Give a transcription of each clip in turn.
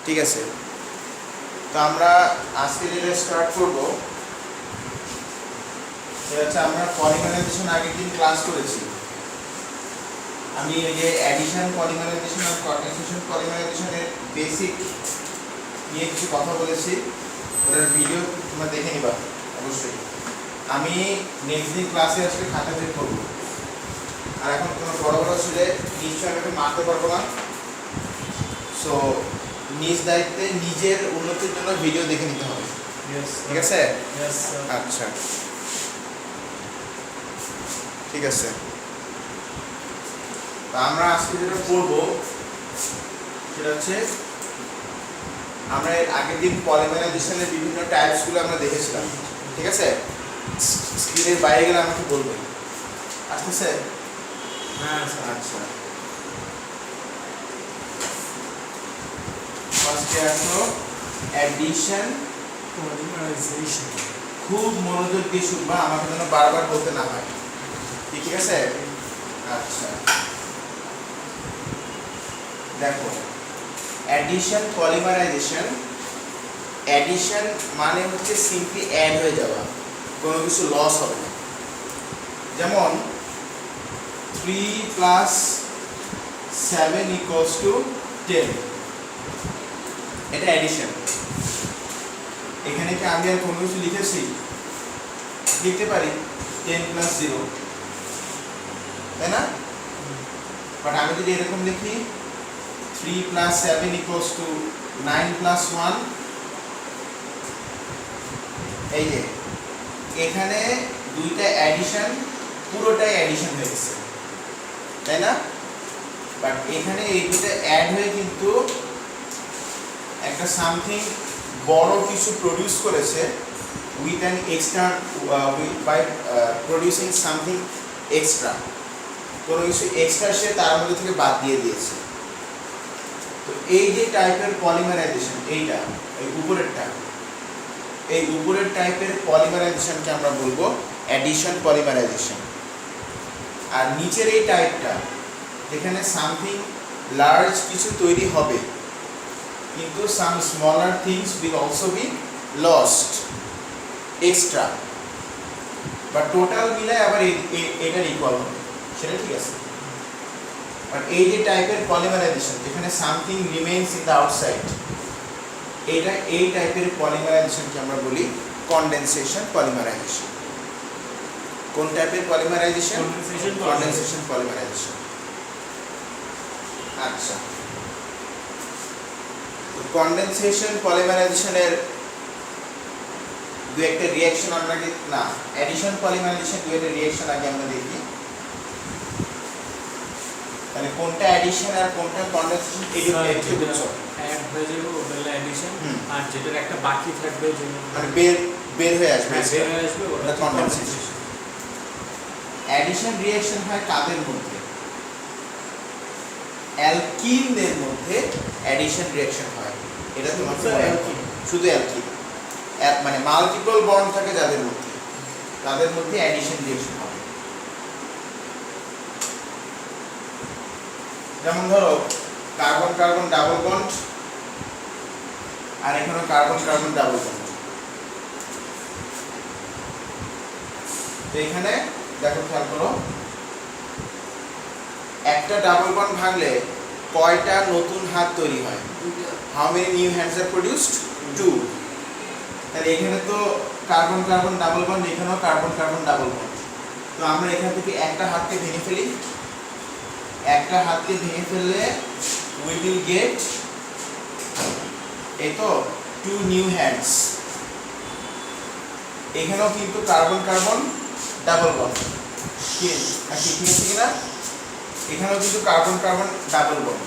ঠিক আছে, তো আমরা আজকে যেটা স্টার্ট করব সেটা হচ্ছে আমরা পলিমারাইজেশন আগের দিন ক্লাস করেছি। আমি এই যে অ্যাডিশন পলিমারাইজেশন আর কন্ডেনসেশন পলিমারাইজেশনের বেসিক নিয়ে কিছু কথা বলেছি, ওটার ভিডিও তোমরা দেখে নিবা অবশ্যই। আমি নেক্সট দিন ক্লাসে আজকে খাতা চেক করবো, আর এখন কোনো বড় বড় ছেলে নিশ্চয় আমি মারতে পারবো না। সো নিজ দায়িত্বে নিজের উন্নতির জন্য ভিডিও দেখে নিতে হবে, ঠিক আছে? আচ্ছা ঠিক আছে, তা আমরা আজকে যেটা করবো সেটা হচ্ছে আমরা এর আগের দিন পলিমারাইজেশনের বিভিন্ন টাইপসগুলো আমরা দেখেছিলাম, ঠিক আছে? স্ক্রিনের বাইরে গেলে আমাকে বলবেন, আসতেছে? হ্যাঁ আচ্ছা, ফার্স্টে আসলো অ্যাডিশন পলিমারাইজেশন। খুব মনোযোগ দিয়ে শুনবা, আমাকে যেন বারবার বলতে না হয়, ঠিক আছে? আচ্ছা দেখো, অ্যাডিশন পলিমারাইজেশন, অ্যাডিশন মানে হচ্ছে সিম্পলি অ্যাড হয়ে যাওয়া, কোনো কিছু লস হবে না। যেমন 3 + 7 = 10, এটা অ্যাডিশন। এখানে কি আমি আর কোনো কিছু লিখেছি? লিখতে পারি 10 + 0, তাই না? বাট আমি যদি এরকম লিখি 3 + 7 = 9 + 1, এই যে এখানে দুইটা অ্যাডিশন, পুরোটাই অ্যাডিশন হয়ে গেছে, তাই না? বাট এখানে এই দুটো অ্যাড হয়ে কিন্তু একটা সামথিং বড় কিছু প্রডিউস করেছে with an extra, by producing something extra, কোনো কিছু এক্সট্রা সে তার মধ্যে থেকে বাদ দিয়ে দিয়েছে। তো এই যে টাইপের পলিমারাইজেশন, এইটা এই উপরেরটা, এই উপরের টাইপের পলিমারাইজেশনকে আমরা বলবো অ্যাডিশন পলিমারাইজেশন। আর নিচের এই টাইপটা, যেখানে সামথিং লার্জ কিছু তৈরি হবে কিন্তু some smaller things will also be lost extra, বা টোটাল মিলায় আবার এটার ইকুয়াল হবে, সেটা ঠিক আছে। বাট এই যে টাইপের পলিমারাইজেশন যেখানে something remains in the outside, এটা এই টাইপের পলিমারাইজেশনকে আমরা বলি কন্ডেনসেশন পলিমারাইজেশন। কোন টাইপের পলিমারাইজেশন? Condensation polymerisation. আচ্ছা, তো কন্ডেনসেশন পলিমারাইজেশনের দু একটা রিঅ্যাকশন আমরা না, অ্যাডিশন পলিমারাইজেশন দু একটা রিঅ্যাকশন আগে আমরা দেখি। তাহলে কোনটা অ্যাডিশন আর কোনটা কন্ডেনসেশন, একটু বুঝছো? অ্যাড হয়ে যাবে ওটা অ্যাডিশন, আর যেটার একটা বাকি থাকবে মানে বের হয়ে আসবে, বের হয়ে আসবে ওটা কন্ডেনসেশন। অ্যাডিশন রিঅ্যাকশন হয় কাদের মধ্যে? অ্যালকিনদের মধ্যে অ্যাডিশন রিঅ্যাকশন হয়। এটা তোমার শুধু অ্যালকিন, মানে মাল্টিপল বন্ড থাকে যাদের মধ্যে, তাদের মধ্যে অ্যাডিশন রিঅ্যাকশন হবে। যেমন ধরো কার্বন কার্বন ডাবল বন্ড, আর এখানে কার্বন কার্বন ডাবল বন্ড। তো এখানে দেখো, খেয়াল করো, একটা ডাবল বন্ড ভাঙলে কয়টা নতুন হাত তৈরি হয়? How many new hands are produced? 2। তাহলে এখানে তো কার্বন কার্বন ডাবল বন্ড, এখানেও কার্বন কার্বন ডাবল বন্ড। তো আমরা এখান থেকে একটা হাতকে ভেঙে ফেলি, একটা হাতকে ভেঙে ফেললে উই উইল গেট, এই তো 2 নিউ হ্যান্ডস। এখানেও কিন্তু কার্বন কার্বন ডাবল বন্ড, ঠিক আছে কিনা? এখানেও কিন্তু কার্বন কার্বন ডাবল বন্ড।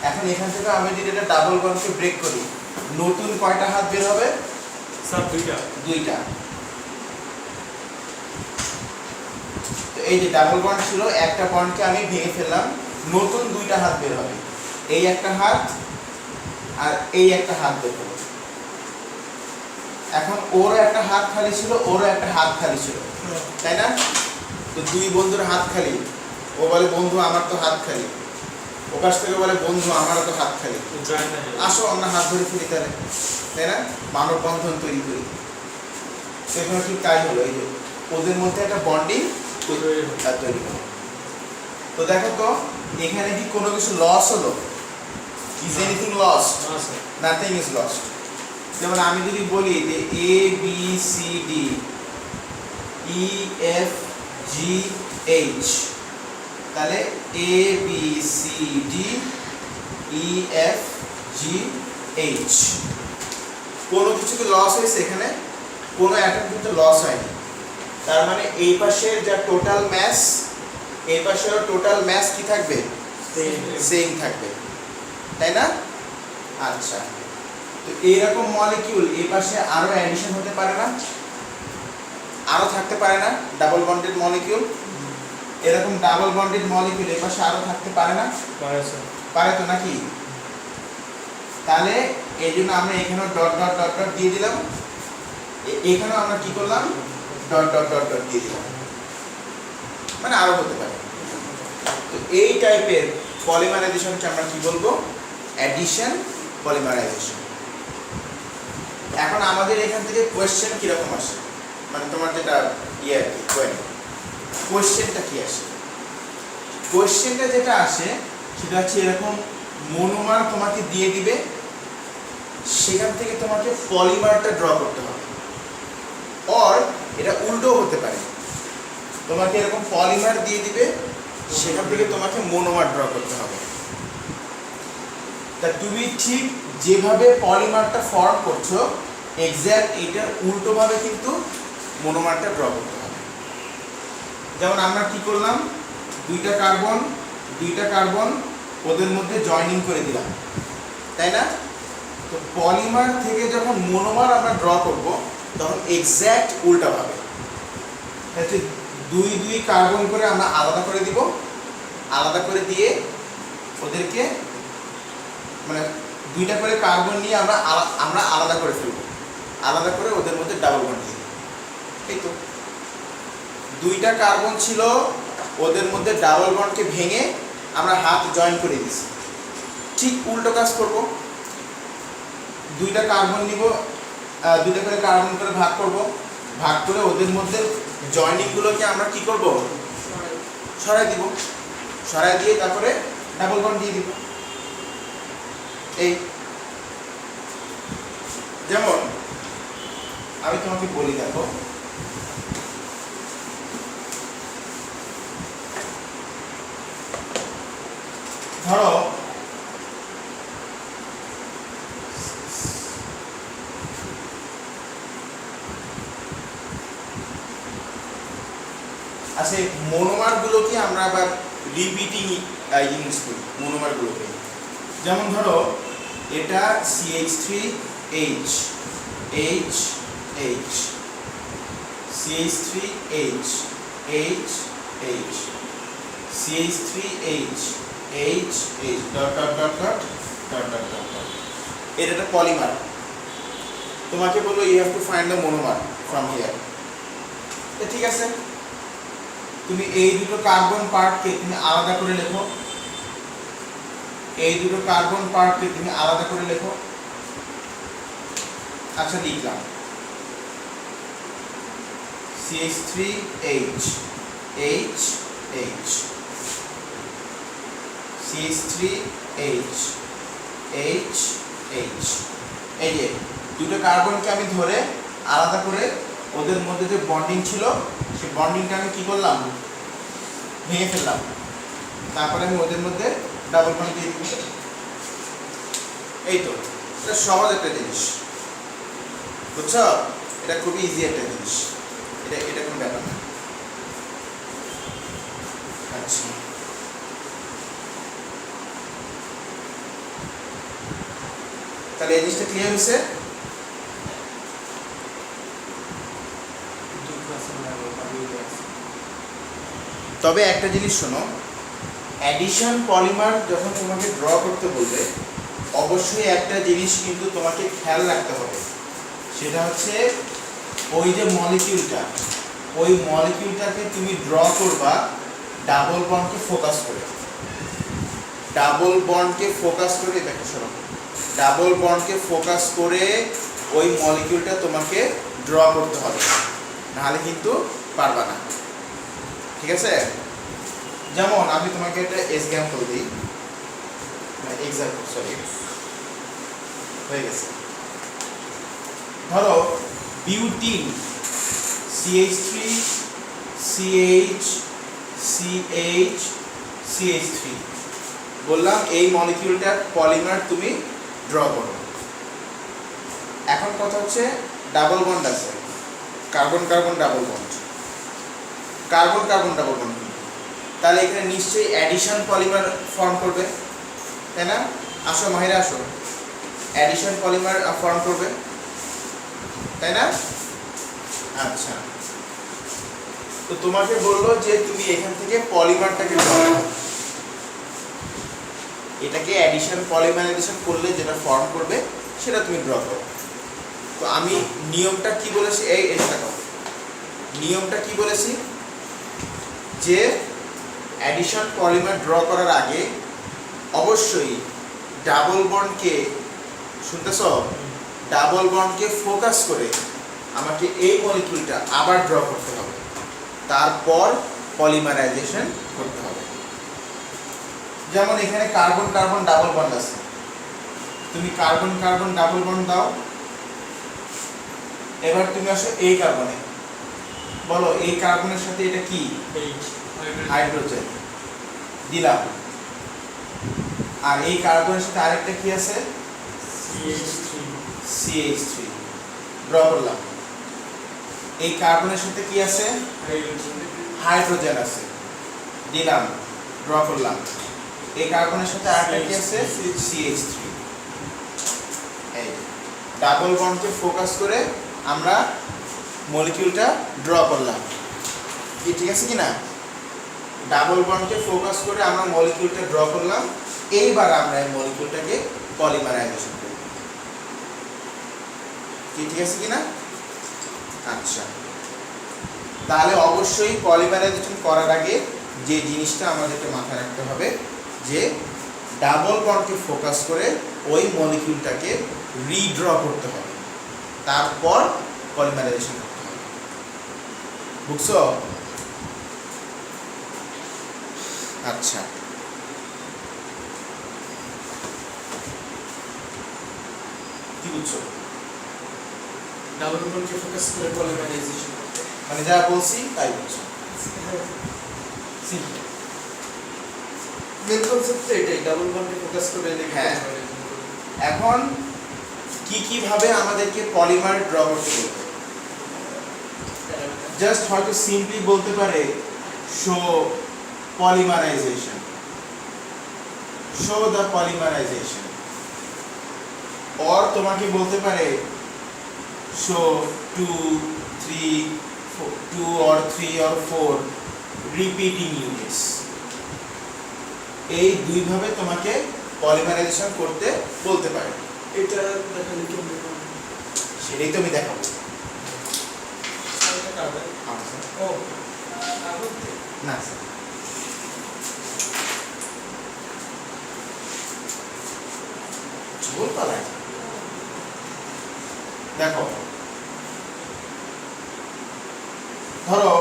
এখন এখান থেকে আমি যদি এটা ডাবল বন্ডকে ব্রেক করি, নতুন কয়টা হাত বের হবে? সব দুইটা। তো এই যে ডাবল বন্ড ছিল, একটা বন্ডকে আমি ভেঙে ফেললাম, নতুন দুইটা হাত বের হবে, এই একটা হাত আর এই একটা হাত বের হবে। এখন ওরও একটা হাত খালি ছিল, ওরও একটা হাত খালি ছিল, তাই না? তো দুই বন্ধুর হাত খালি, ও বলে বন্ধু আমার তো হাত খালি, ওপাশ থেকে বলে বন্ধু আমারও তো হাত খালি, জয়েন আসো আমরা হাত ধরে ফেলি তাহলে, তাই না? মানববন্ধন তৈরি করি। সেখানে ঠিক তাই হলো, এই যে ওদের মধ্যে একটা বন্ডিং তৈরি হলো। তো দেখো তো এখানে কি কোনো কিছু লস হলো? Is anything loss? Nothing is lost. যেমন আমি যদি বলি যে A B C D E F G H, তাহলে A B C D E F G H, কোনো কিছু কি লস হয়েছে? এখানে কোনো অ্যাটম কিন্তু লস হয়নি। তার মানে এই পাশের যা টোটাল ম্যাস, এই পাশের টোটাল ম্যাস কি থাকবে? সেম থাকবে, তাই না? আচ্ছা, তো এইরকম মলিকিউল এই পাশে আরো অ্যাডিশন হতে পারে না? আরো থাকতে পারে না? ডাবল বন্ডেড মলিকিউল, এরকম ডাবল বন্ডেড মলিকিউল এই পাশে আরো থাকতে পারে না? পারে তো, নাকি? তাহলে এই জন্য আমরা এখানে ডট ডট ডট ডট দিয়ে দিলাম, এখানেও আমরা কি করলাম? ডট ডট ডট ডট দিয়ে দিলাম, মানে আরো হতে পারে। তো এই টাইপের পলিমারাইজেশনকে আমরা কি বলবো? Addition polymerisation. এখন আমাদের এখান থেকে কোয়েশ্চেন কিরকম আসে, মানে তোমার যেটা ইয়ে আর কি, কোয়েশ্চেনটা কি আসে? কোয়েশ্চেনটা যেটা আসে সেটা হচ্ছে এরকম মনোমার তোমাকে দিয়ে দিবে, সেখান থেকে তোমাকে পলিমারটা ড্র করতে হবে। অর এটা উল্টো হতে পারে, তোমাকে এরকম পলিমার দিয়ে দিবে, সেখান থেকে তোমাকে মনোমার ড্র করতে হবে। তা তুমি ঠিক যেভাবে পলিমারটা ফর্ম করছো এক্স্যাক্ট এটার উল্টোভাবে কিন্তু মনোমারটা ড্র করতে হবে। যেমন আমরা কি করলাম? দুইটা কার্বন ওদের মধ্যে জয়েনিং করে দিলাম, তাই না? তো পলিমার থেকে যখন মনোমার আমরা ড্র করব তখন এক্স্যাক্ট উল্টাভাবে দুই দুই কার্বন করে আমরা আলাদা করে দিব, আলাদা করে দিয়ে ওদেরকে মানে দুইটা করে কার্বন নিয়ে আমরা আলাদা করে ফেলবো, আলাদা করে ওদের মধ্যে ডাবল বন্ড দিয়ে দেব। এই তো দুইটা কার্বন ছিল, ওদের মধ্যে ডাবল বন্ডকে ভেঙে আমরা হাত জয়েন করে দিয়েছি। ঠিক উল্টো কাজ করব, দুইটা কার্বন নিব, দুইটা করে কার্বন করে ভাগ করব, ভাগ করে ওদের মধ্যে জয়েনিংগুলোকে আমরা কি করব? সরাই দিব, সরাই দিয়ে তারপরে ডাবল বন্ড দিয়ে দিব। এই যেমন আমি তোমাকে বলি, দেখো ধরো আচ্ছা, মনোমার গুলোকে আমরা আবার রিপিটিং ইউজ করি মনোমার গুলোকে। যেমন ধরো এটা CH3H H H CH3H H H CH3H H H dot dot dot dot dot dot dot dot. এটা একটা পলিমার, তোমাকে বলবো you have to find the monomer from here. ঠিক আছে, তুমি এই দুটো কার্বন পার্টকে তুমি আলাদা করে লেখো, এই দুটো কার্বন পার্টকে তুমি আলাদা করে লেখো। আচ্ছা, লিখলাম CH3H H H CH3H H H। এই যে দুটো কার্বনকে আমি ধরে আলাদা করে ওদের মধ্যে যে বন্ডিং ছিল সেই বন্ডিংটা আমি কি করলাম? ভেঙে ফেললাম, তারপরে আমি ওদের মধ্যে ডাবল বন্ড দিয়ে দিব। এই তো, এটা সহজ একটা জিনিস, বুঝছো? এটা খুবই ইজি একটা জিনিস, এটা কোনো ব্যাপার না। আচ্ছা, তাহলে এই জিনিসটা ক্লিয়ার হয়েছে? তবে একটা জিনিস শোনো, অ্যাডিশন পলিমার যখন তোমাকে ড্র করতে বলবে অবশ্যই একটা জিনিস কিন্তু তোমাকে খেয়াল রাখতে হবে, সেটা হচ্ছে ওই যে মলিকিউলটা, ওই মলিকিউলটাকে তুমি ড্র করবা ডাবল বন্ডকে ফোকাস করে। ডাবল বন্ডকে ফোকাস করে, দেখো শোনো, ডাবল বন্ডকে ফোকাস করে ওই মলিকিউলটা তোমাকে ড্র করতে হবে, নাহলে কিন্তু পারবা না। ঠিক আছে? যেমন আমি তোমাকে একটা এক্সাম্পল দিই, হয়ে গেছে। ধরো butene CH3 CH CH CH3 বললাম এই মলিকিউলটার পলিমার তুমি ড্র করো। এখন কথা হচ্ছে ডাবল বন্ড আছে, carbon carbon double bond, carbon carbon double bond, তাহলে এখানে নিশ্চয়ই অ্যাডিশন পলিমার ফর্ম করবে, তাই না? আসো মাহিরা আসো, অ্যাডিশন পলিমার ফর্ম করবে, তাই না? আচ্ছা, তো তোমাকে বললো যে তুমি এখান থেকে পলিমারটাকে ড্র করো, এটাকে অ্যাডিশন পলিমারাইজেশন করলে যেটা ফর্ম করবে সেটা তুমি ড্র করো। তো আমি নিয়মটা কি বলেছি, এই দেখো নিয়মটা কি বলেছি, যে অ্যাডিশন পলিমার ড্র করার আগে অবশ্যই ডাবল বন্ডকে, শুনতেছ, ডাবল বন্ডকে ফোকাস করে আমাকে এই মলিকিউলটা আবার ড্র করতে হবে, তারপর পলিমারাইজেশন করতে হবে। যেমন এখানে কার্বন কার্বন ডাবল বন্ড আছে, তুমি কার্বন কার্বন ডাবল বন্ড দাও। এবার তুমি আসো এই কার্বনে, বলো এই কার্বনের সাথে এটা কি, হাইড্রোজেন দিলাম, আর এই কার্বনের সাথে আরেকটা কি আছে, CH3 ড্র করলাম। এই কার্বনের সাথে কি আছে, হাইড্রোজেন আছে, দিলাম, ড্র করলাম। এই কার্বনের সাথে আরেকটা কি আছে, CH3। এই ডাবল বন্ডকে ফোকাস করে আমরা মলিকিউলটা ড্র করলাম, কি ঠিক আছে কিনা? ডাবল বন্ডকে ফোকাস করে আমরা মলিকিউলটা ড্র করলাম, এইবার আমরা এই মলিকিউলটাকে পলিমারাইজেশন করব, কি ঠিক আছে কিনা? আচ্ছা, তাহলে অবশ্যই পলিমারাইজেশন করার আগে যে জিনিসটা আমাদেরকে মাথায় রাখতে হবে, যে ডাবল বন্ডকে ফোকাস করে ওই মলিকিউলটাকে রিড্র করতে হবে, তারপর পলিমারাইজেশন করতে হবে। বুঝছো? আচ্ছা, কি বুঝছো? ডাবল বন্ডকে ফোকাস করে পলিমারাইজেশন করতে, মানে যা বলছি তাই বুঝছো? সিম্পল মেন কনসেপ্ট এটাই, ডাবল বন্ডকে ফোকাস করে লিখে হ্যাঁ। এখন কি কি ভাবে আমাদেরকে পলিমার ড্র করতে বলবে? জাস্ট হয়তো সিম্পলি বলতে পারে show polymerisation, show the polymerisation, or তোমাকে বলতে পারে show 2 or 3 or 4 repeating units. এই দুই ভাবে তোমাকে পলিমারাইজেশন করতে বলতে পারে। এটা দেখালে কি হবে? সেটাই তো আমি দেখাবো। এটা কার্বন। ও কার্বন না স্যার, ঝোল পালায়। দেখো, ধরো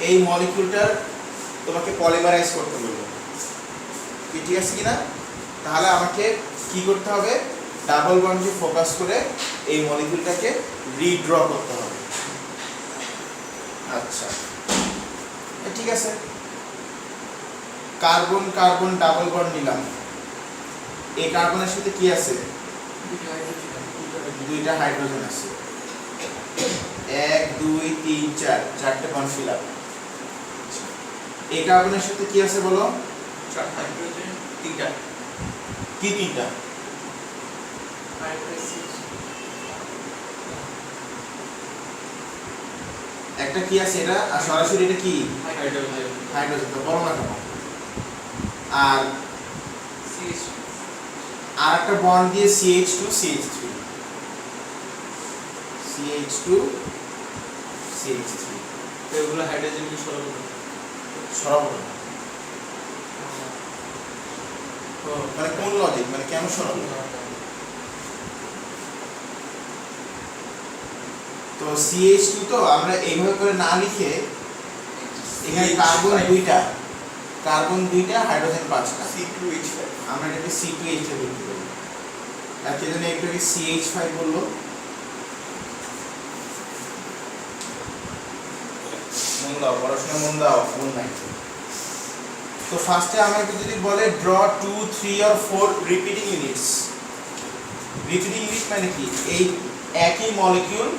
এই মলিকিউলটার তোমাকে পলিমারাইজ করতে বলবো, কি ঠিক আছে কিনা? তাহলে আমাকে কি করতে হবে, ডাবল বন্ডকে ফোকাস করে এই মলিকিউলটাকে রিড্র করতে হবে। আচ্ছা, ঠিক আছে, কার্বন কার্বন ডাবল বন্ড নিলাম, এই কার্বনের সাথে কি আছে, দুইটা হাইড্রোজেন আছে, 1 2 3 4 চারটে বন্ড ফিল আপ। এই কার্বনের সাথে কি আছে বলো, 4 হাইড্রোজেন, 3টা কি 3টা, একটা কি আছে এটা, আর সরাসরি এটা কি হাইড্রোজেন, হাইড্রোজেন, তো বলো না কেন? আর CH আর একটা বন্ড দিয়ে CH2 CH3, CH2 CH3 তো এগুলো হাইড্রোজেন কি সরাবো না? সরাবো না। ও মানে কোন লজিক, মানে কেন সরাবো? তো CH2 তো আমরা এইভাবে করে না লিখে এখানে কার্বন দুইটা হাইড্রোজেন 5টা, C2H5 আমরা এটাকে C2H5 লিখতে পারি। আর কে জানে একটাকে CH5 বললো। মন দাও, পড়াশোনা মন দাও, মন নাই। তো ফার্স্টে আমাকে যদি বলে draw 2, 3 or 4 repeating units. Repeating unit মানে কি? এই একই মলিকিউল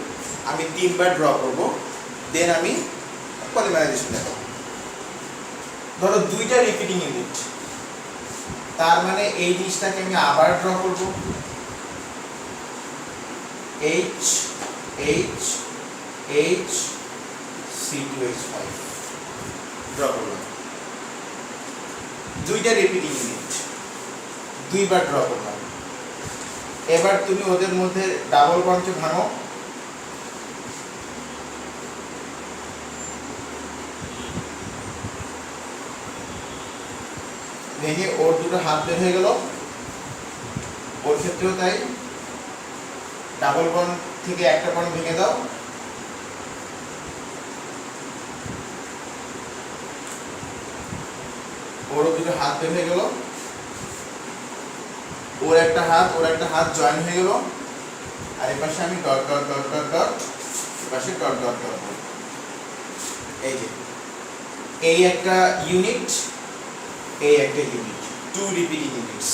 আমি 3 বার ড্র করব, দেন আমি পলিমারাইজেশন দেব। ধরো 2টা রিপিটিং ইউনিট, তার মানে এই জিনিসটাকে আমি আবার ড্র করব, H H H C2H5 draw করলাম। 2টা রিপিটিং ইউনিট 2 বার ড্র করলাম। এবার তুমি ওদের মধ্যে ডাবল বন্ডকে ভাঙো, ভেঙে ওর দুটো হাত বের হয়ে গেল, ওর ক্ষেত্রেও তাই। ডাবল বন্ড থেকে একটা বন্ড ভেঙে দাও, ওরও দুটো হাত বের হয়ে গেল, ওর একটা হাত জয়েন হয়ে গেল, আর এপাশে আমি dot dot dot dot dot, এপাশে ডট ডট ডট ডট। এই যে এই একটা ইউনিট, এই একটা ইউনিট, 2 রিপিটিং ইউনিটস।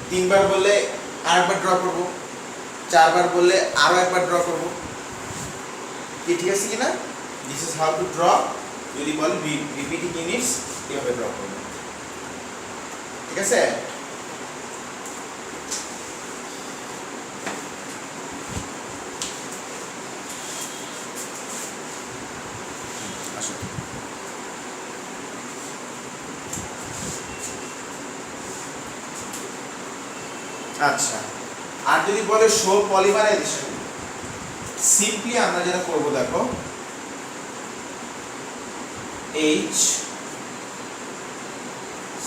3 বার বললে আরেকবার ড্র করব, 4 বার বললে আরো একবার ড্র করব। কি ঠিক আছে কিনা? This is how to draw. যদি বল রিপিটিং ইউনিটস এভাবে ড্র করব, ঠিক আছে? আসো, আচ্ছা। আর যদি বলে শো পলিমারাইজেশন, সিম্পলি আমরা যেটা করব দেখো, H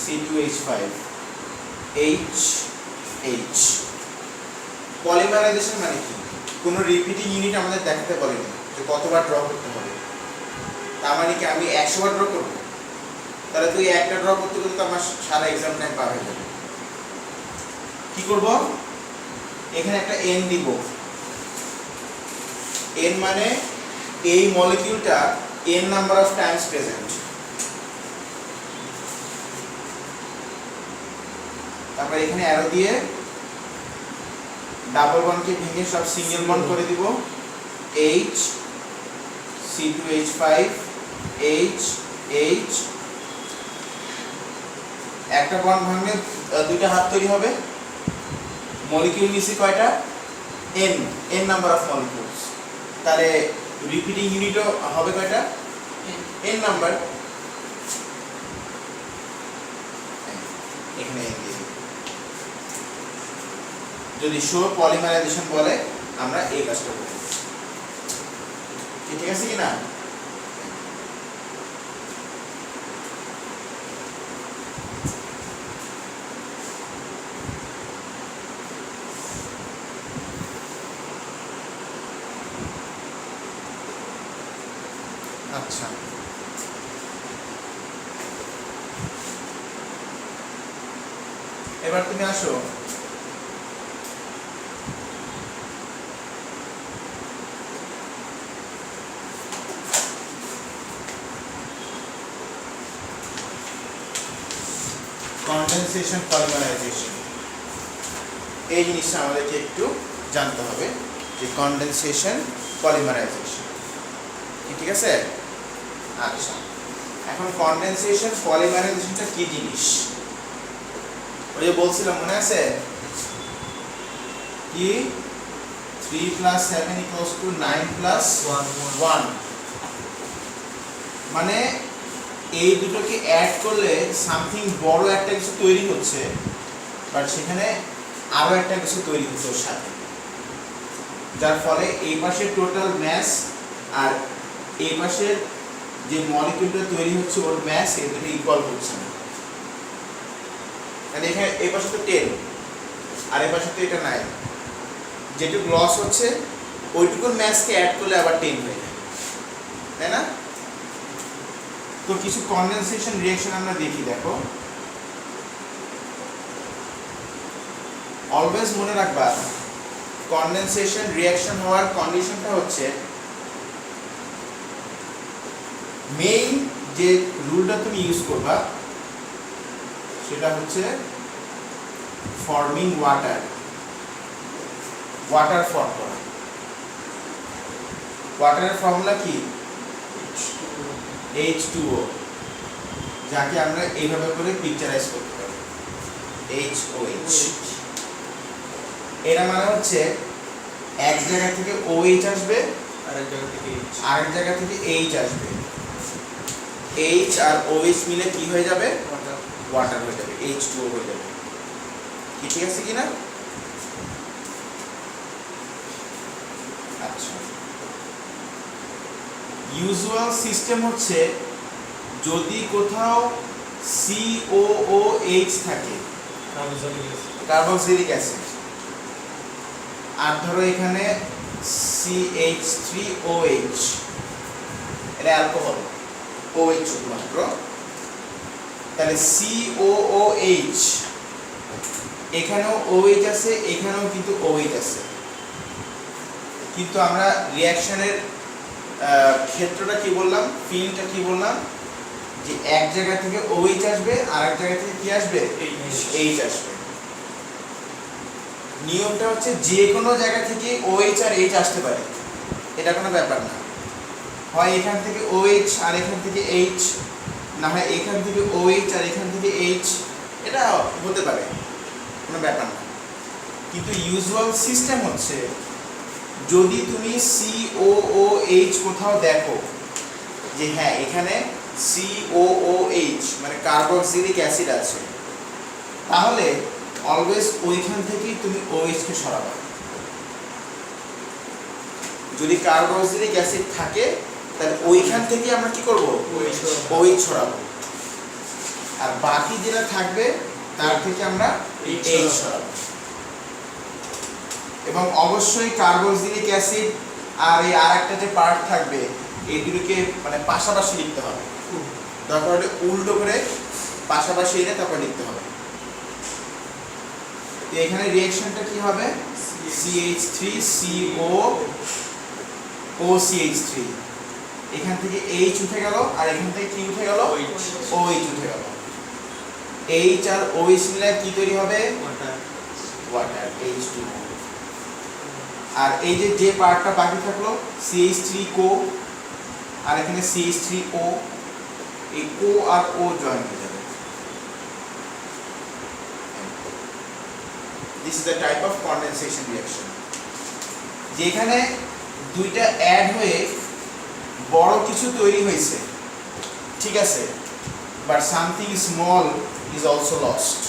C2H5 H H। Polymerisation মানে কি? কোন রিপিটিং ইউনিট আমাদের দেখাতে বলেনি যে কতবার ড্র করতে হবে। তার মানে কি আমি 100 বার ড্র করব? তাহলে তুই একটা ড্র করতে করতে তো আমার সারা এক্সাম টাইম পার হয়ে যাবে। কি করব? এখানে একটা n দিব। n মানে এই মলিকিউলটা n number of Times present. তারপর এখানে অ্যারো দিয়ে ডাবল বন্ডকে ভেঙে সব সিঙ্গেল বন্ড করে দিব। H C2H5 H H, একটা বন্ড ভাঙলে দুইটা হাত তৈরি হবে। মলিকিউল নিছি কয়টা? n number of molecules. তাহলে রিপিটিং ইউনিটও হবে কয়টা? n number. এখানে n দিয়ে দিই। যদি শো পলিমারাইজেশন বলে আমরা এই কাজটা করব। ঠিক আছে কি না? আচ্ছা, এবার তুমি আসো কনডেনসেশন পলিমারাইজেশন। এই জিনিসটা আমাদেরকে একটু জানতে হবে যে কনডেনসেশন পলিমারাইজেশন, ঠিক আছে? আচ্ছা, এখন কনডেনসেশন পলিমারাইজেশনটা কি জিনিস? ওই যে বলছিলাম, মনে আছে কি 3 + 7 = 9 + 1, মানে এই দুটোকে অ্যাড করলে সামথিং বড় একটা কিছু তৈরি হচ্ছে, বাট সেখানে আরো একটা কিছু তৈরি হচ্ছে ওর সাথে। যার ফলে এই পাশে টোটাল ম্যাস আর এই পাশের যে মলিকিউলটা তৈরি হচ্ছে ওর ম্যাস এর দুটো ইকুয়াল হচ্ছে না। তাহলে এখানে এই পাশে তো 10 আর এই পাশে তো এটা 9, যেটুকু লস হচ্ছে ওইটুকুর ম্যাসকে অ্যাড করলে আবার 10 হয়ে যায়, তাই না? তো কিছু কনডেনসেশন রিঅ্যাকশন আমরা দেখি, দেখো অলওয়েজ মনে রাখবা কনডেনসেশন রিঅ্যাকশন হওয়ার কন্ডিশনটা হচ্ছে মেইন যে রুলটা তুমি ইউজ করবা সেটা হচ্ছে ফর্মিং ওয়াটার ফর্ম করা। ওয়াটারের ফর্মুলা কি? H2O, যাকে আমরা এইভাবে করে পিকচারাইজ করতে পারি HOH। এর মানে হচ্ছে এক জায়গা থেকে OH আসবে আরেক জায়গা থেকে H আসবে, H আর OH মিলে কি হয়ে যাবে? ওয়াটার হয়ে যাবে, H2O হয়ে যাবে। কি ঠিক আছে কিনা? আচ্ছা, ইউজুয়াল সিস্টেম হচ্ছে যদি কোথাও COOH থাকে, কার্বক্সিলিক অ্যাসিড, আর ধরো এখানে CH3OH, এটা অ্যালকোহল, OH শুধুমাত্র, তাহলে COOH, এখানেও OH আছে, এখানেও কিন্তু OH আছে, কিন্তু আমরা রিঅ্যাকশনের ক্ষেত্রটা কি বললাম, ফিল্ডটা কি বললাম, যে এক জায়গা থেকে OH আসবে আর এক জায়গা থেকে কি আসবে? H আসবে। নিয়মটা হচ্ছে যে কোনো জায়গা থেকে OH আর H আসতে পারে, এটা কোনো ব্যাপার না। হয় এখান থেকে OH আর এখান থেকে H, না হয় এখান থেকে OH আর এখান থেকে H, এটা হতে পারে, কোনো ব্যাপার না। কিন্তু ইউজুয়াল সিস্টেম হচ্ছে যদি তুমি COOH কোথাও দেখো যে হ্যাঁ এখানে COOH মানে কার্বক্সিলিক অ্যাসিড আছে, তাহলে অলওয়েজ ওইখান থেকেই তুমি OH কে সরাবে। যদি কার্বক্সিলিক অ্যাসিড থাকে তাহলে ওইখান থেকে আমরা কি করব? OH ছড়াবো, আর বাকি যেটা থাকবে তার থেকে আমরা H ছড়াবো। এবং অবশ্যই কার্বক্সিলিক অ্যাসিড আর এই আরেকটা যে পার্ট থাকবে এই দুটোকে মানে পাশাপাশি লিখতে হবে, দরকার হলে উল্টো করে পাশাপাশি এনে তারপর লিখতে হবে। তো এখানে রিঅ্যাকশনটা কি হবে? CH3COOCH3, এখান থেকে H উঠে গেল আর এখান থেকে কি উঠে গেল? OH উঠে গেল। H আর OH মিলে কি তৈরি হবে? Water, H2O। আর এই যে পার্টটা বাকি থাকলো CH3CO আর এখানে CH3O, এই O আর O জয়েন হয়ে যাবে। This is the type of condensation reaction, যেখানে দুইটা অ্যাড হয়ে বড় কিছু তৈরি হয়েছে, ঠিক আছে, but something small is also lost,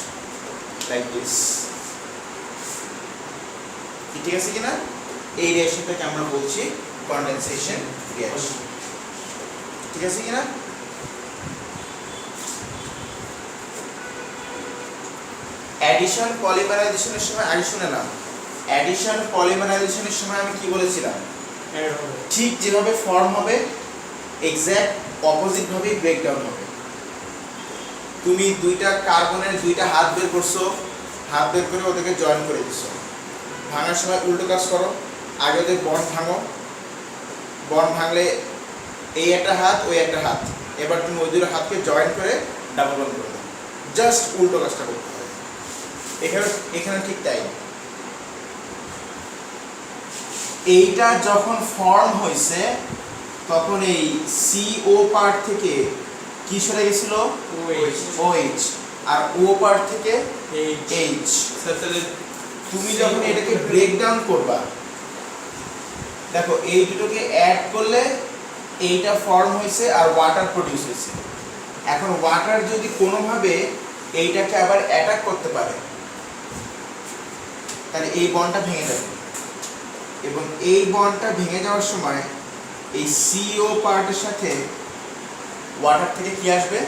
like this। ঠিক আছে কিনা? এই রিঅ্যাকশনটাকে আমরা বলছি কনডেনসেশন রিঅ্যাকশন, ঠিক আছে কিনা? অ্যাডিশন পলিমারাইজেশনের সময় আগে শুনে নাও, অ্যাডিশন পলিমারাইজেশনের সময় আমি কি বলেছিলাম? ঠিক যেভাবে ফর্ম হবে এক্স্যাক্ট অপোজিট ভাবেই ব্রেকডাউন হবে। তুমি দুইটা কার্বনের দুইটা হাত বের করছো, হাত বের করে ওদেরকে জয়েন করে দিছো, ভাঙার সময় উল্টো কাজ করো, আগে ওদের বন্ড ভাঙো, বন্ড ভাঙলে এই একটা হাত ওই একটা হাত, এবার তুমি ওই দুটো হাতকে জয়েন করে ডাবল বন্ড করে দাও, জাস্ট উল্টো কাজটা করতে হবে। এখানে ঠিক তাই, এইটা যখন ফর্ম হয়েছে তখন এই CO পার্ট থেকে কি সরে গেছিল? OH, আর O পার্ট থেকে H। তুমি যখন এটাকে ব্রেকডাউন করবা, দেখো এই দুটোকে অ্যাড করলে এইটা ফর্ম হয়েছে আর ওয়াটার প্রডিউস হয়েছে। এখন ওয়াটার যদি কোনোভাবে এইটাকে আবার অ্যাটাক করতে পারে তাহলে এই বন্ডটা ভেঙে যাবে, এবং এই বন্ডটা ভেঙে যাওয়ার সময় এই CO পার্টের সাথে ওয়াটার থেকে কি আসবে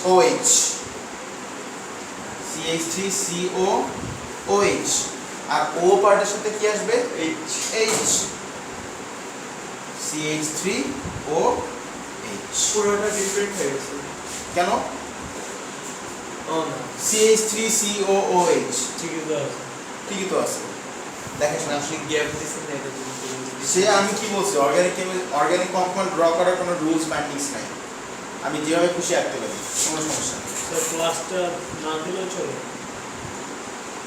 OH CH3CO OH আর O পার্টের সাথে কি আসবে H CH3OH পুরোটা ডিফারেন্ট হয়ে গেছে কেন ও না CH3COOH ঠিকই তো আছে। ঠিকই তো আছে দেখেন না আপনি গ্যাপ দিছেন না এটা জন্য সে আমি কি বলছি অর্গানিক কম্পাউন্ড ড্র করার কোনো রুলস বাইন্ডিংস নাই আমি যেভাবে খুশি আঁকতে পারি কোনো সমস্যা নেই স্যার ক্লাসটা না দিলেও চলে।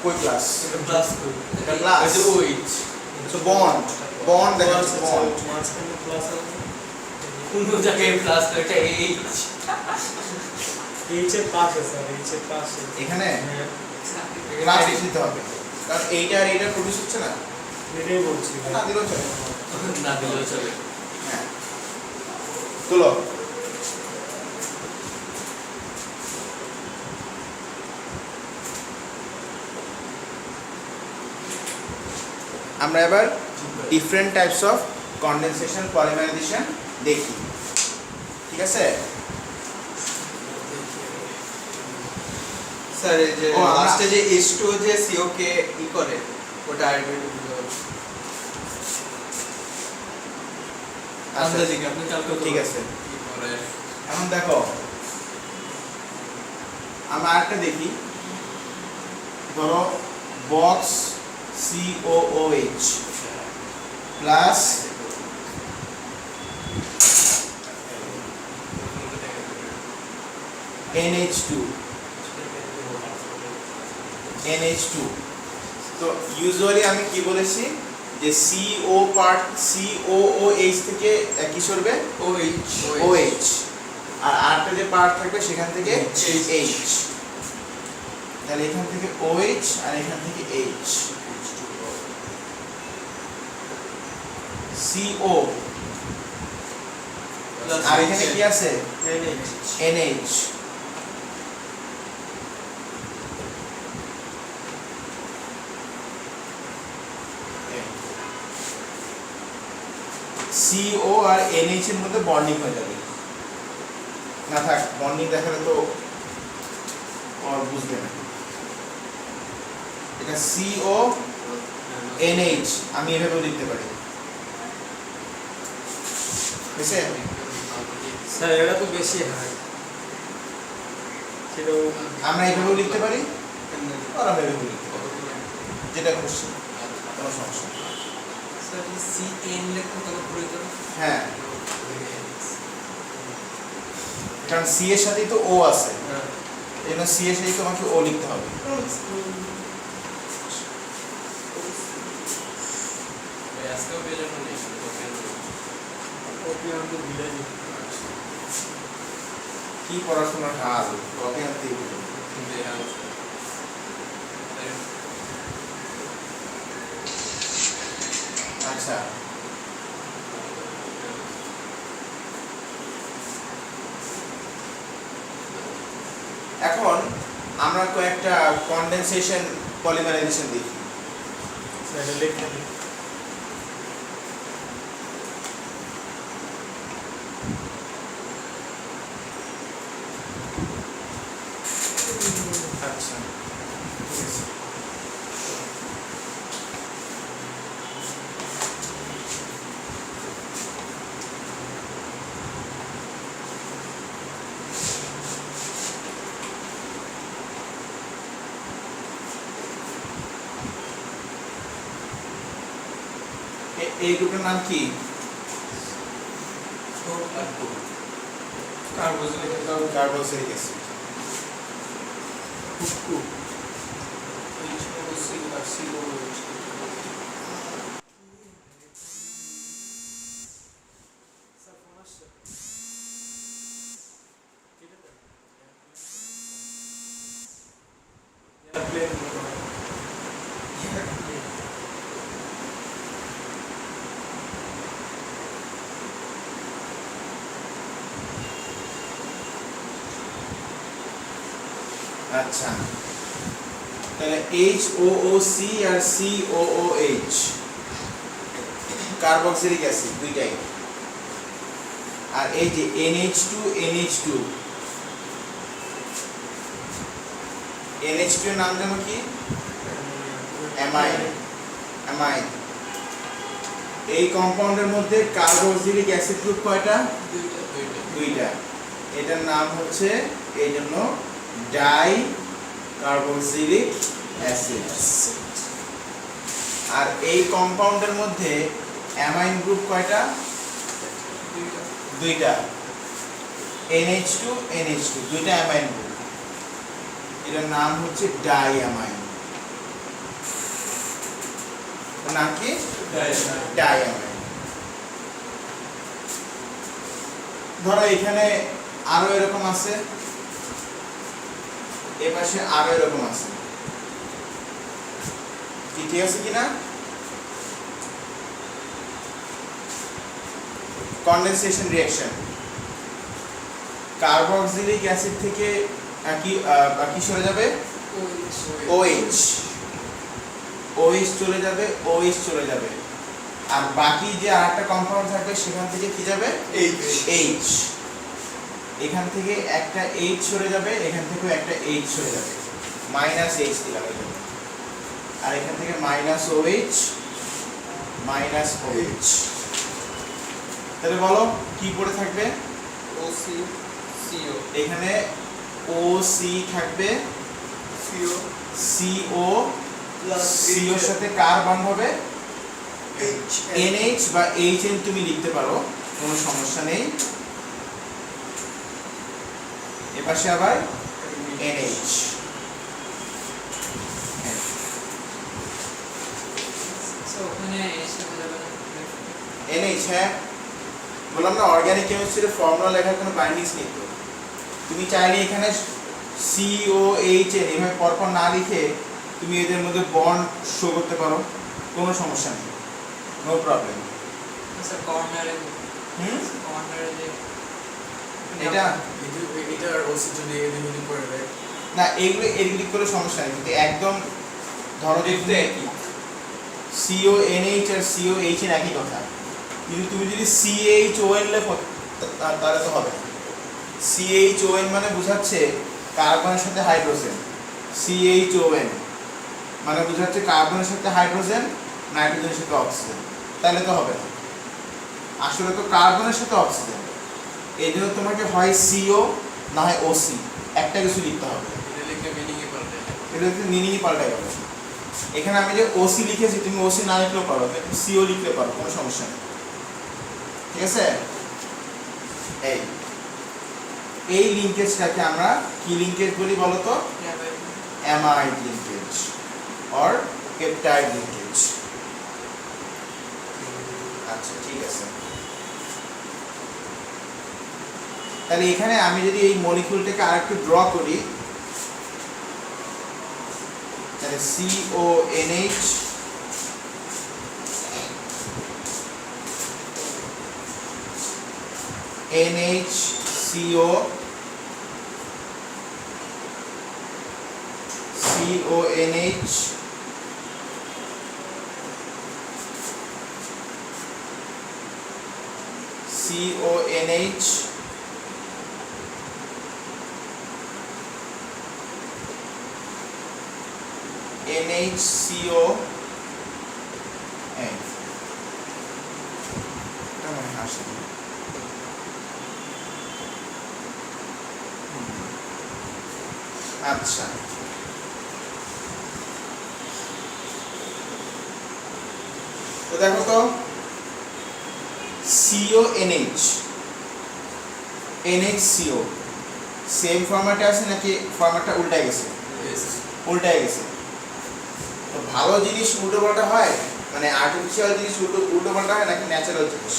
কই ক্লাস এটা প্লাস কই এটা plus। এই যে ওইচ তো বন্ড দেখেন বন্ড মাঝখানে ক্লাস আছে। কোন জায়গায় প্লাস তো এটা এইচ এইচ এর পাশে স্যার, এইচ এর পাশে। এখানে হ্যাঁ, ক্লাস দিতে হবে কারণ এইটা আর এইটা প্রডিউস হচ্ছে না এটাই বলছি। না দিলেও চলে না দিলেও চলে হ্যাঁ তুলো আমরা এবার different types of condensation polymerisation দেখি ঠিক আছে স্যার এই যে ও, আমরা- লাস্টে যে H2 যে CO কে ই করে ওটা আইডেন্টি বুঝতে হবে আন্দাজি কি আপনি কালকে ঠিক আছে কি করে এখন দেখো আমরা আরেকটা দেখি ধরো বক্স COOH প্লাস NH2 তো ইউজুয়ালি আমি কি বলেছি যে COOH থেকে কি সরবে OH OH আর আরেকটা যে পার্ট থাকবে সেখান থেকে H তাহলে এখান থেকে OH আর এখান থেকে H CO আর এখানে কি আছে NH CO আর NH এর মধ্যে বন্ডিং হয়ে যাবে না থাক বন্ডিং দেখালে তো আর বুঝবে না এটা CO NH আমি এভাবেও লিখতে পারি বুঝছে স্যার এটা তো বেশি হয়। সেটাও আমরা এভাবেও লিখতে পারি আর আমরা এভাবেও লিখতে পারি যেটা খুশি কোনো সমস্যা নেই স্যার CN লেখা কত প্রয়োজন হ্যাঁ কারণ C এর সাথেই তো O আছে এই জন্য C এর সাথেই তোমাকে O লিখতে হবে আজকেও বেজন্য নেই কপি আনতে ভুলে যাই। কি পড়াশোনার হাল কবে আনতে আচ্ছা এখন আমরা কয়েকটা কনডেনসেশন পলিমারাইজেশন দেখি স্যার এটা লিখে দিই। আচ্ছা ঠিক আছে এই গ্রুপের নাম কি কার্বক্সিলিক অ্যাসিড আচ্ছা তাহলে HOOC আর COOH কার্বক্সিলিক অ্যাসিড দুইটাই। আর এই যে NH2 NH2 NH2 এর নাম জানো কি? অ্যামাইন। অ্যামাইন। এই কম্পাউন্ডের মধ্যে কার্বক্সিলিক অ্যাসিড গ্রুপ কয়টা? দুইটা। এটার নাম হচ্ছে এই জন্য ডাই কার্বক্সিলিক অ্যাসিড। আর এই কম্পাউন্ডের মধ্যে অ্যামাইন গ্রুপ কয়টা? দুইটা। NH2 NH2 দুইটা অ্যামাইন গ্রুপ। এটার নাম হচ্ছে ডাই অ্যামাইন। নাম কি? Die amine. ধরো এখানে আরো এরকম আছে, এই পাশে আরো এরকম আছে, কি ঠিক আছে কিনা? কনডেনসেশন রিঅ্যাকশন, কার্বক্সিলিক অ্যাসিড থেকে কি সরে যাবে? OH। OH চলে যাবে, OH চলে যাবে। আর বাকি যে আরেকটা কম্পাউন্ড থাকবে সেখান থেকে কি যাবে? H। এখান থেকে একটা H সরে যাবে, এখান থেকেও একটা H সরে যাবে, -H দিলাম এখানে। আর এখান থেকে -OH -OH। তাহলে বলো কি পড়ে থাকবে? OC CO। এখানে OC থাকবে, CO প্লাস CO এর সাথে কার বন্ড হবে? H NH বা HN তুমি লিখতে পারো, কোনো সমস্যা নেই। এপাশে আবার NH। NH, হ্যাঁ বললাম না অর্গানিক কেমিস্ট্রির ফর্মুলা লেখার কোনো বাইন্ডিংস নেই তো। তুমি চাইলে এখানে COHN এভাবে পরপর না লিখে তুমি এদের মধ্যে বন্ড শো করতে পারো, কোনো সমস্যা নেই, নো প্রবলেম। এটা এটার OC যদি এদিকে করে দেয় না, এইগুলো এদিক করে সমস্যা নেই, কিন্তু একদম ধরো যে CONH আর COHN একই কথা, কিন্তু তুমি যদি CHON লেখো তাহলে তো হবে না। CHON মানে বোঝাচ্ছে কার্বনের সাথে হাইড্রোজেন, CHON মানে বোঝাচ্ছে কার্বনের সাথে হাইড্রোজেন, নাইট্রোজেনের সাথে অক্সিজেন, তাহলে তো হবে না। আসলে তো কার্বনের সাথে অক্সিজেন, এই জন্য তোমাকে হয় CO না হয় OC, একটা কিছু লিখতে হবে। এটা লিখে মিনিংই পাল্টে এটা হচ্ছে মিনিংই পাল্টাই যাবে। এখানে আমি যে OC লিখেছি তুমি OC না লিখলেও পারো, তুমি CO লিখতে পারো, কোনো সমস্যা নেই, ঠিক আছে? এই লিঙ্কেজটাকে আমরা কি লিঙ্কেজ বলি বলো তো? Amide linkage or peptide linkage. আচ্ছা ঠিক আছে, তাহলে এখানে আমি যদি এই মলিকিউলটাকে আরেকটু ড্র করি, তাহলে CONH NHCO CONH CONH NHCO আচ্ছা, তো দেখো তো CONH NHCO সেম ফরম্যাটে আছে নাকি ফরম্যাটটা উল্টায় গেছে? উল্টায় গেছে। তো ভালো জিনিস উল্টো পাল্টা হয়, মানে আর্টিফিশিয়াল জিনিস উল্টো পাল্টা হয় নাকি ন্যাচারাল জিনিস?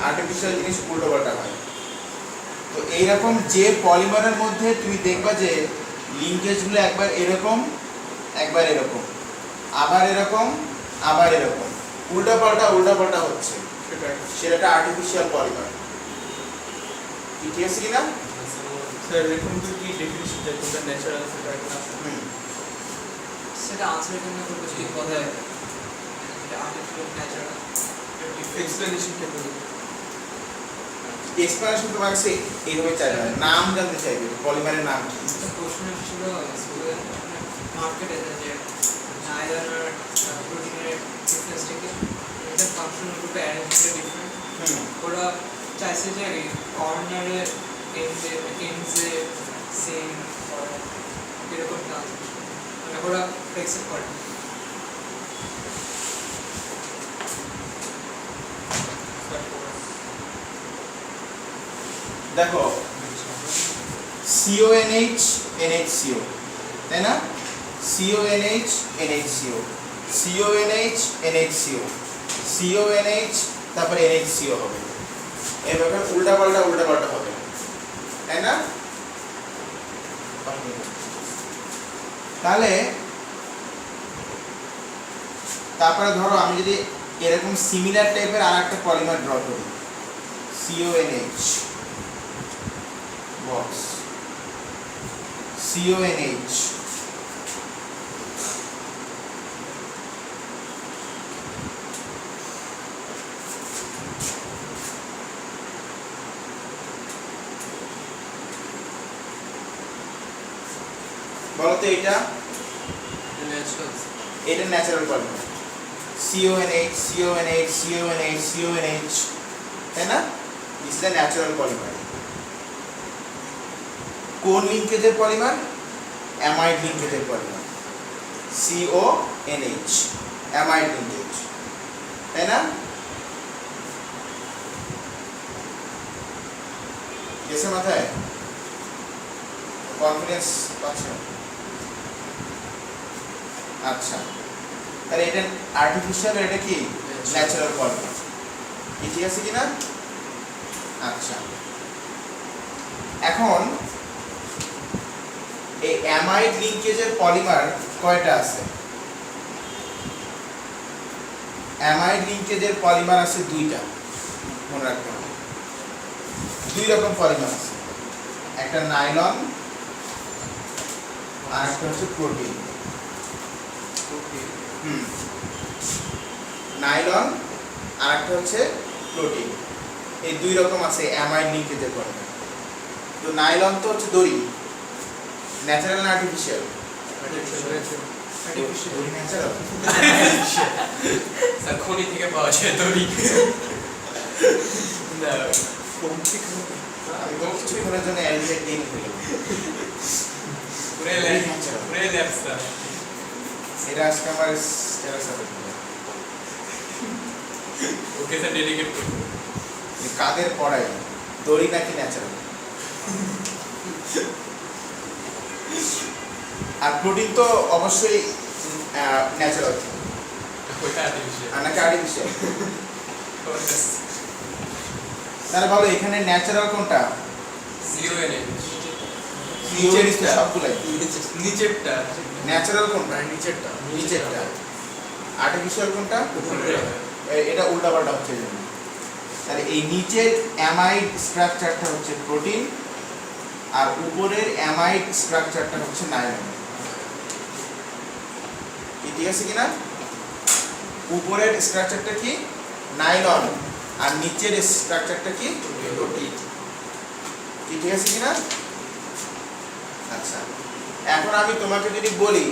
আর্টিফিশিয়াল জিনিস উল্টো পাল্টা হয়। তো এইরকম যে পলিমারের মধ্যে তুমি দেখবা যে লিঙ্কেজগুলো একবার এরকম একবার এরকম আবার এরকম আবার এরকম উল্টা পাল্টা হচ্ছে, সেটা একটা আর্টিফিশিয়াল পলিমার। ঠিক আছে কিনা? স্যার এরকম তো কি ডেফিনিশন যে কোনটা ন্যাচারাল সেটা একটা আছে? সেটা আনসার জন্য খুব বেশি কথায় artificial, natural, explanation capability explanation তোমার কাছে এইভাবে চাইবে না, নাম জানতে চাইবে পলিমারের নাম কি। একটা প্রশ্ন ছিল স্কুলে মার্কেটে যে নাইলন আর প্রোটিনের ডিফারেন্স থেকে এটা ফাংশনাল গ্রুপে অ্যারেঞ্জমেন্ট ডিফারেন্ট ওরা চাইছে যে কর্নারে এন্ডসে সেম এরকম কাজ মানে ওরা ফ্লেক্সিবল করে দেখো CONH NHCO তাই না, CONH NHCO CONH NHCO CONH তারপরে NHCO হবে, এভাবে উল্টা পাল্টা হবে তাই না। তাহলে তারপরে ধরো আমি যদি এরকম সিমিলার টাইপের আরেকটা পলিমার ড্র করি CONH box CONH বলো তো এটা natural polymer CONH CONH CONH CONH তাই না, this is the natural polymer. কোন লিঙ্কেজের পলিমার, অ্যামাইড লিঙ্কেজের পলিমার CONH অ্যামাইড লিঙ্কেজ তাই না। গেছে মাথায়, কনফিডেন্স পাচ্ছেন? আচ্ছা, তাহলে এটা আর্টিফিশিয়াল, এটা কি ন্যাচারাল পলিমার, ঠিক আছে কিনা। আচ্ছা, এখন এই অ্যামাইড লিঙ্কেজের পলিমার কয়টা আছে? অ্যামাইড লিঙ্কেজের পলিমার আছে দুইটা, মনে রাখতে হবে। দুই রকম পলিমার আছে, একটা নাইলন আর একটা হচ্ছে প্রোটিন। নাইলন আর একটা হচ্ছে প্রোটিন, এই দুই রকম আছে অ্যামাইড লিঙ্কেজের পলিমার। তো নাইলন তো হচ্ছে দড়ি, ন্যাচারাল না আর্টিফিশিয়াল? দড়ি ন্যাচারাল, স্যার খনি থেকে পাওয়া যায় দড়ি। না আমি তো কিছুক্ষণের জন্য অ্যালডিহাইড দিন হলো পুরো ল্যাব স্যার, এটা আজকে আমার স্ট্যাটাস হবে। ওকে স্যার ডেডিকেট করব। কাদের পড়াই দড়ি নাকি ন্যাচারাল? আর প্রোটিন তো অবশ্যই ন্যাচারাল, ওটা আর্টিফিশিয়াল আর নাকি আর্টিফিশিয়াল? তাহলে বলো এখানে ন্যাচারাল কোনটা? CONH সবগুলাই নিচেরটা, ন্যাচারাল কোনটা? নিচেরটা নিচেরটা। আর্টিফিশিয়াল কোনটা? এটা উল্টা পাল্টা হচ্ছে জন্য। তাহলে এই নিচের অ্যামাইড স্ট্রাকচারটা হচ্ছে প্রোটিন আর উপরের অ্যামাইড স্ট্রাকচারটা হচ্ছে নাইলন, ঠিক আছে কিনা। উপরের স্ট্রাকচারটা কি? নাইলন, আর নিচের স্ট্রাকচারটা কি? প্রোটিন, ঠিক আছে কিনা। আচ্ছা, এখন আমি তোমাকে যদি বলি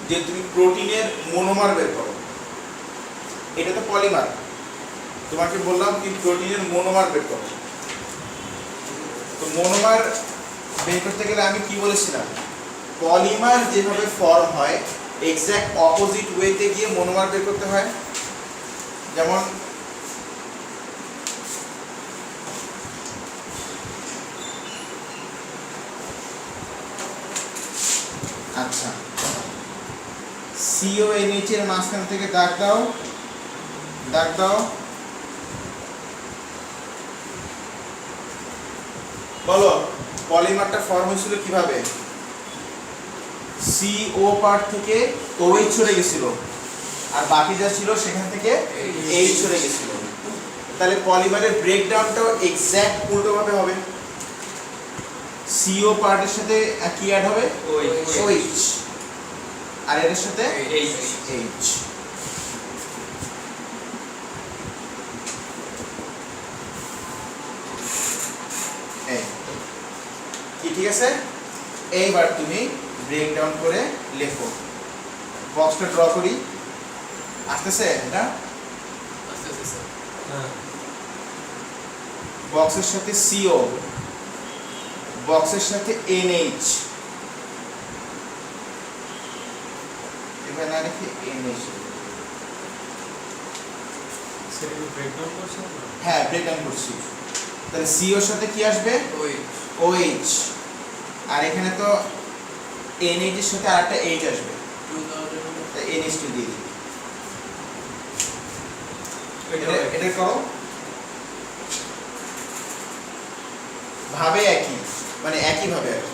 যে তুমি প্রোটিনের মনোমার বের করো, এটা তো পলিমার, তোমাকে বললাম কি প্রোটিনের মনোমার বের করো। তো মনোমার বের করতে গেলে আমি কি বলেছিলাম, পলিমার যেভাবে ফর্ম হয় এক্স্যাক্ট অপোজিট ওয়েতে গিয়ে মনোমার বের করতে হয়। যেমন আচ্ছা, CONH এর মাঝখান থেকে দাগ দাও, দাগ দাও। বলো পলিমারটা ফর্ম হয়েছিল কিভাবে? CO পার্ট থেকে OH চলে গেছিল, আর বাকি যা ছিল সেখান থেকে H চলে গেছিল। তাহলে পলিমারের ব্রেকডাউনটাও এক্স্যাক্ট উল্টোভাবে হবে। CO পার্টের সাথে কি অ্যাড হবে? OH, আর এর সাথে H। ঠিক আছে? এইবার তুমি ব্রেক ডাউন করে লেখো। বক্সটা ড্র করি, আসতেছে এটা? আস্তে আস্তে স্যার। হ্যাঁ বক্সের সাথে CO, বক্সের সাথে NH, এখানে না লিখে NH। সেটা কি ব্রেকডাউন করছো না? হ্যাঁ, ব্রেক ডাউন করছি। তাহলে CO এর সাথে কি আসবে? ওই OH, আর এখানে তো NH এর সাথে আরেকটা H আসবে, 2000 তাই NH2 দিয়ে দিই। এটাও এটা করো, ভাবে একই, মানে একই ভাবে আর কি।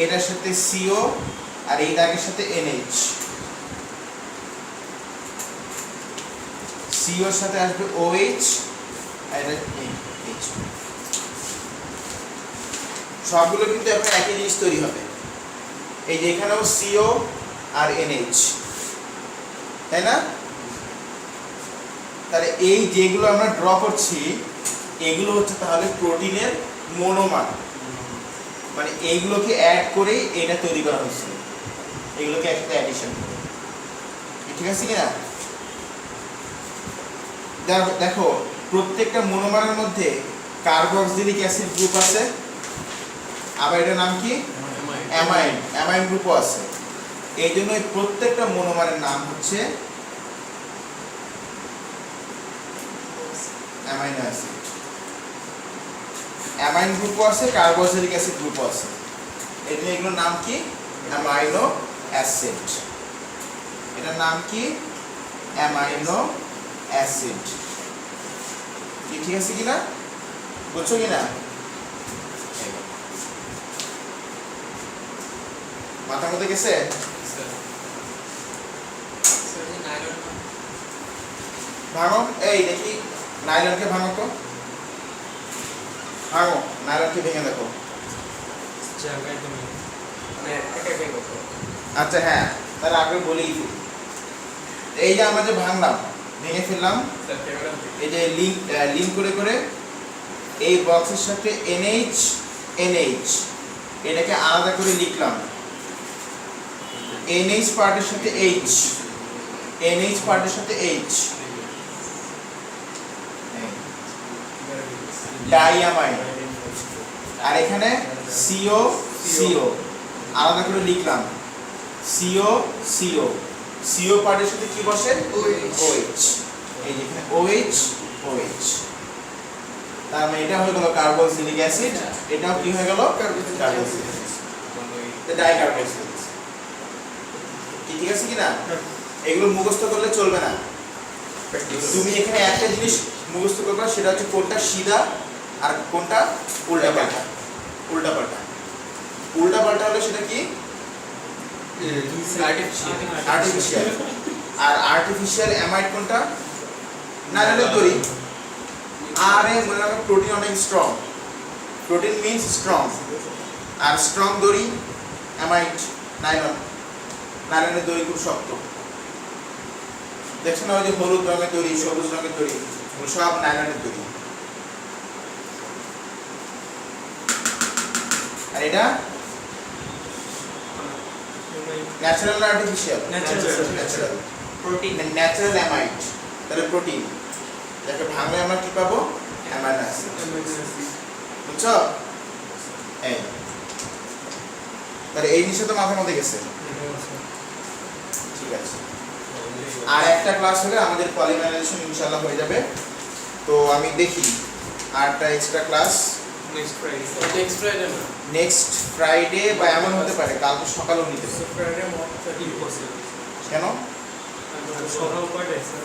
এটার সাথে CO আর এই দাগের সাথে NH, CO এর সাথে আসবে OH আর এটা H। সবগুলো কিন্তু এখন একই জিনিস তৈরি হবে। এই যে এখানেও CO আর NH, তাই না? তাহলে এই যেগুলো আমরা ড্র করছি এগুলো হচ্ছে তাহলে প্রোটিনের মনোমার, মানে এইগুলোকে অ্যাড করেই এটা তৈরি করা হয়েছে, এগুলোকে একসাথে অ্যাডিশন করে। ঠিক আছে কিনা? দেখো প্রত্যেকটা মনোমারের মধ্যে কার্বক্সিলিক অ্যাসিড গ্রুপ আছে, আবার এটার নাম কি? অ্যামাইন, অ্যামাইন গ্রুপও আছে। এই জন্য প্রত্যেকটা মনোমারের নাম হচ্ছে অ্যামাইনো অ্যাসিড। অ্যামাইন গ্রুপও আছে, কার্বক্সিলিক অ্যাসিড গ্রুপও আছে। এই জন্য এগুলোর নাম কি? Amino acid. এটার নাম কি? Amino acid. ঠিক আছে কিনা? বুঝছো কিনা? মাথার মধ্যে গেছে? স্যার। স্যার যে নাইলন ভাঙো, এই দেখি নাইলনকে ভাঙো তো, ভাঙো নাইলনকে ভেঙে দেখো। জায়গায় তুমি মানে একা একাই করতে হবে। আচ্ছা হ্যাঁ, তাহলে আগে বলেই দিই। এই যে আমরা যে ভাঙলাম, ভেঙে ফেললাম, স্যার ক্যামেরা এই যে লিঙ্ক করে করে এই বক্সের সাথে NH এটাকে আলাদা করে লিখলাম। NH পার্টের সাথে H, NH পার্টের সাথে H, ডাইঅ্যামাইন। আর এখানে CO আলাদা করে লিখলাম, CO পার্টের সাথে কি বসে? OH। এই যে এখানে OH, তার মানে এটা হয়ে গেল কার্বক্সিলিক অ্যাসিড, এটাও কি হয়ে গেল? Carboxylic acid, dicarboxylic acid. ঠিক আছে কিনা? এগুলো মুখস্থ করলে চলবে না। তুমি এখানে একটা জিনিস মুখস্থ করবে, সেটা হচ্ছে কোনটা সিধা আর কোনটা উল্টা পাল্টা। উল্টা পাল্টা, উল্টা পাল্টা হলে সেটা কি? আর্টিফিশিয়াল। আর আর্টিফিশিয়াল অ্যামাইড কোনটা? নাইলনের দড়ি। আর এ মনে রাখো প্রোটিন অনেক স্ট্রং, প্রোটিন মিন্স স্ট্রং, আর স্ট্রং দড়ি অ্যামাইড, নাইলন। নাইলনের দড়ি খুব শক্ত। দেখছো না ওই যে হলুদ রঙের দড়ি, সবুজ রঙের দড়ি, ওগুলো সব নাইলনের দড়ি। আর এটা ন্যাচারাল না artificial? Natural. Protein natural amide, তাহলে প্রোটিন। যাকে ভাঙলে আমরা কি পাবো? Amino acid. বুঝছো? এই তাহলে এই জিনিসটা তো মাথার মধ্যে গেছে। ঠিক আছে, আর একটা ক্লাস হলে আমাদের পলিমারাইজেশন ইনশাআল্লাহ হয়ে যাবে। তো আমি দেখি আরটা extra class next Friday next Friday না নেক্সট ফ্রাইডে বা এমন হতে পারে কালকে সকালেও নিতে পারে। ফ্রাইডে মর্নিং ইম্পসিবল কেন? সকাল কয়টায় স্যার?